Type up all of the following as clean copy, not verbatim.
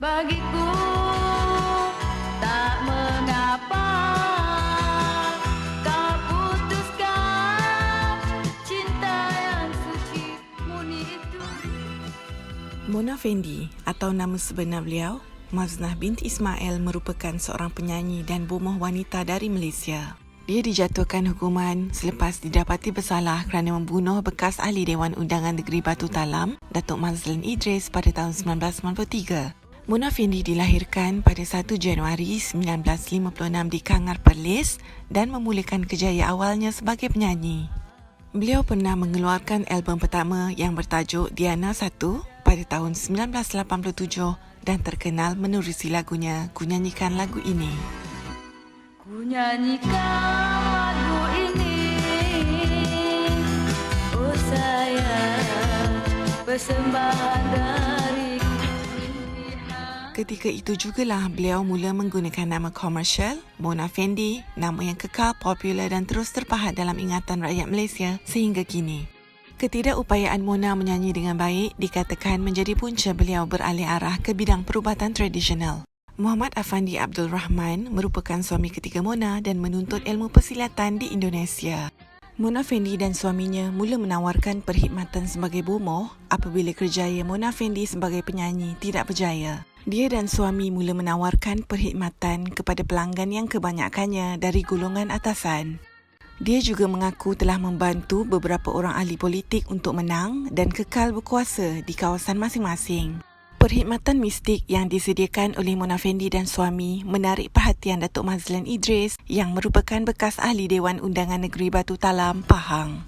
Bagiku tak mengapa kau putuskan cinta yang suci murni itu. Mona Fendi atau nama sebenar beliau, Maznah binti Ismail, merupakan seorang penyanyi dan bomoh wanita dari Malaysia. Dia dijatuhkan hukuman selepas didapati bersalah kerana membunuh bekas Ahli Dewan Undangan Negeri Batu Talam, Datuk Mazlan Idris pada tahun 1993. Mona Fendi dilahirkan pada 1 Januari 1956 di Kangar, Perlis dan memulakan kejayaan awalnya sebagai penyanyi. Beliau pernah mengeluarkan album pertama yang bertajuk Diana 1 pada tahun 1987 dan terkenal menerusi lagunya Ku Nyanyikan Lagu Ini. Ku nyanyikan lagu ini, oh sayang, persembahan dariku. Ketika itu jugalah beliau mula menggunakan nama komersial Mona Fendi, nama yang kekal popular dan terus terpahat dalam ingatan rakyat Malaysia sehingga kini. Ketidakupayaan Mona menyanyi dengan baik dikatakan menjadi punca beliau beralih arah ke bidang perubatan tradisional. Muhammad Afandi Abdul Rahman merupakan suami ketiga Mona dan menuntut ilmu persilatan di Indonesia. Mona Fendi dan suaminya mula menawarkan perkhidmatan sebagai bomoh apabila kerjaya Mona Fendi sebagai penyanyi tidak berjaya. Dia dan suami mula menawarkan perkhidmatan kepada pelanggan yang kebanyakannya dari golongan atasan. Dia juga mengaku telah membantu beberapa orang ahli politik untuk menang dan kekal berkuasa di kawasan masing-masing. Perkhidmatan mistik yang disediakan oleh Mona Fendi dan suami menarik perhatian Datuk Mazlan Idris yang merupakan bekas Ahli Dewan Undangan Negeri Batu Talam, Pahang.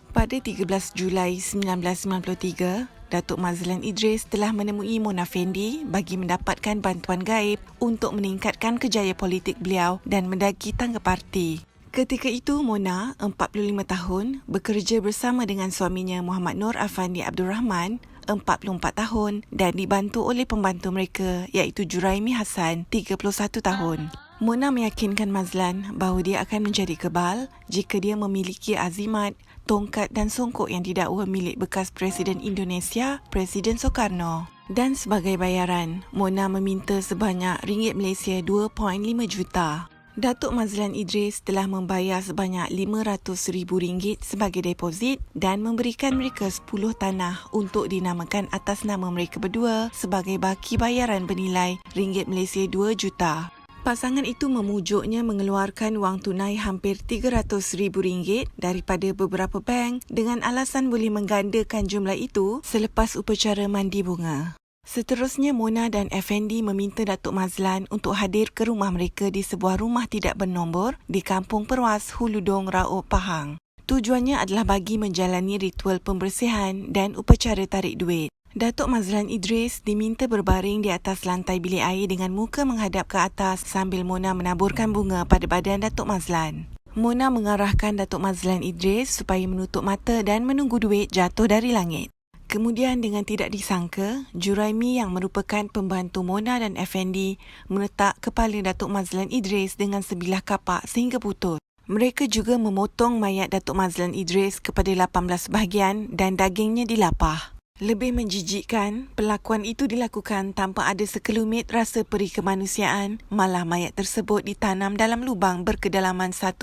Pada 13 Julai 1993, Datuk Mazlan Idris telah menemui Mona Fendi bagi mendapatkan bantuan gaib untuk meningkatkan kejayaan politik beliau dan mendaki tangga parti. Ketika itu, Mona, 45 tahun, bekerja bersama dengan suaminya Muhammad Nur Afandi Abdul Rahman, 44 tahun dan dibantu oleh pembantu mereka iaitu Juraimi Hassan, 31 tahun. Mona meyakinkan Mazlan bahawa dia akan menjadi kebal jika dia memiliki azimat, tongkat dan songkok yang didakwa milik bekas Presiden Indonesia, Presiden Soekarno. Dan sebagai bayaran, Mona meminta sebanyak ringgit Malaysia 2.5 juta. Datuk Mazlan Idris telah membayar sebanyak RM500,000 sebagai deposit dan memberikan mereka 10 tanah untuk dinamakan atas nama mereka berdua sebagai baki bayaran bernilai ringgit Malaysia 2 juta. Pasangan itu memujuknya mengeluarkan wang tunai hampir RM300,000 daripada beberapa bank dengan alasan boleh menggandakan jumlah itu selepas upacara mandi bunga. Seterusnya, Mona dan Effendi meminta Datuk Mazlan untuk hadir ke rumah mereka di sebuah rumah tidak bernombor di Kampung Perwas, Huludong, Raub, Pahang. Tujuannya adalah bagi menjalani ritual pembersihan dan upacara tarik duit. Datuk Mazlan Idris diminta berbaring di atas lantai bilik air dengan muka menghadap ke atas sambil Mona menaburkan bunga pada badan Datuk Mazlan. Mona mengarahkan Datuk Mazlan Idris supaya menutup mata dan menunggu duit jatuh dari langit. Kemudian dengan tidak disangka, Juraimi yang merupakan pembantu Mona dan Effendi meletak kepala Datuk Mazlan Idris dengan sebilah kapak sehingga putus. Mereka juga memotong mayat Datuk Mazlan Idris kepada 18 bahagian dan dagingnya dilapah. Lebih menjijikkan, perlakuan itu dilakukan tanpa ada sekelumit rasa perih kemanusiaan, malah mayat tersebut ditanam dalam lubang berkedalaman 1.5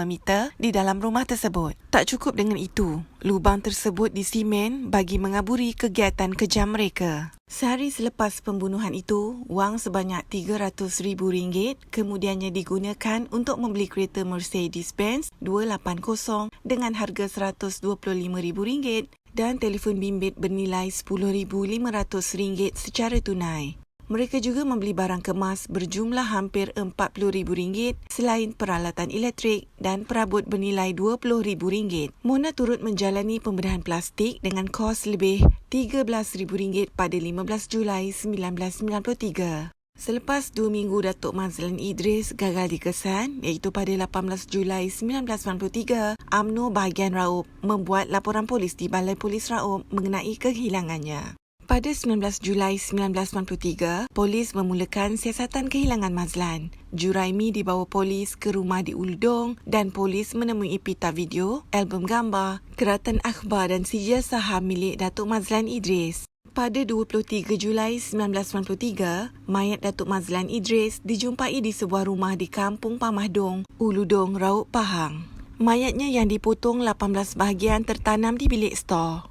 meter di dalam rumah tersebut. Tak cukup dengan itu, lubang tersebut disimen bagi mengaburi kegiatan kejam mereka. Sehari selepas pembunuhan itu, wang sebanyak RM300,000 kemudiannya digunakan untuk membeli kereta Mercedes-Benz 280 dengan harga RM125,000 dan telefon bimbit bernilai RM10,500 secara tunai. Mereka juga membeli barang kemas berjumlah hampir RM40,000 selain peralatan elektrik dan perabot bernilai RM20,000. Mona turut menjalani pembedahan plastik dengan kos lebih RM13,000 pada 15 Julai 1993. Selepas 2 minggu Datuk Mazlan Idris gagal dikesan iaitu pada 18 Julai 1993, UMNO bahagian Raub membuat laporan polis di Balai Polis Raub mengenai kehilangannya. Pada 19 Julai 1993, polis memulakan siasatan kehilangan Mazlan. Juraimi dibawa polis ke rumah di Uludong dan polis menemui pita video, album gambar, keratan akhbar dan sijil saham milik Datuk Mazlan Idris. Pada 23 Julai 1993, mayat Datuk Mazlan Idris dijumpai di sebuah rumah di Kampung Pamahdong, Uludong, Raub Pahang. Mayatnya yang dipotong 18 bahagian tertanam di bilik stor.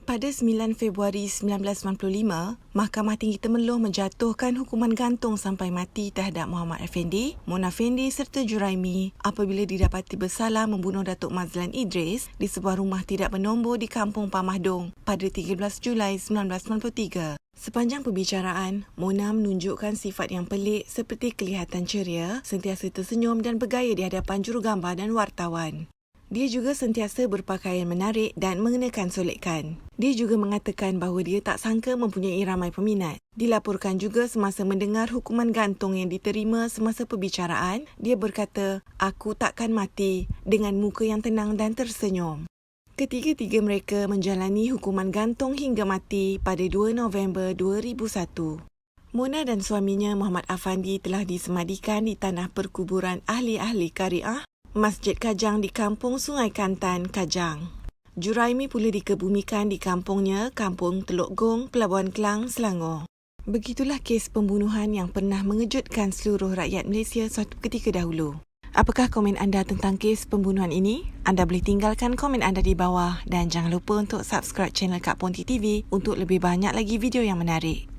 Pada 9 Februari 1995, Mahkamah Tinggi Temerloh menjatuhkan hukuman gantung sampai mati terhadap Muhammad Effendi, Mona Effendi serta Juraimi apabila didapati bersalah membunuh Datuk Mazlan Idris di sebuah rumah tidak bernombor di Kampung Pamahdong pada 13 Julai 1993. Sepanjang perbicaraan, Mona menunjukkan sifat yang pelik seperti kelihatan ceria, sentiasa tersenyum dan bergaya di hadapan jurugambar dan wartawan. Dia juga sentiasa berpakaian menarik dan mengenakan solekan. Dia juga mengatakan bahawa dia tak sangka mempunyai ramai peminat. Dilaporkan juga semasa mendengar hukuman gantung yang diterima semasa perbicaraan, dia berkata, "Aku takkan mati," dengan muka yang tenang dan tersenyum. Ketiga-tiga mereka menjalani hukuman gantung hingga mati pada 2 November 2001. Mona dan suaminya Muhammad Afandi telah disemadikan di tanah perkuburan ahli-ahli Kariah, Masjid Kajang di Kampung Sungai Kantan, Kajang. Juraimi pula dikebumikan di kampungnya, Kampung Teluk Gong, Pelabuhan Kelang, Selangor. Begitulah kes pembunuhan yang pernah mengejutkan seluruh rakyat Malaysia suatu ketika dahulu. Apakah komen anda tentang kes pembunuhan ini? Anda boleh tinggalkan komen anda di bawah dan jangan lupa untuk subscribe channel Kak Ponti TV untuk lebih banyak lagi video yang menarik.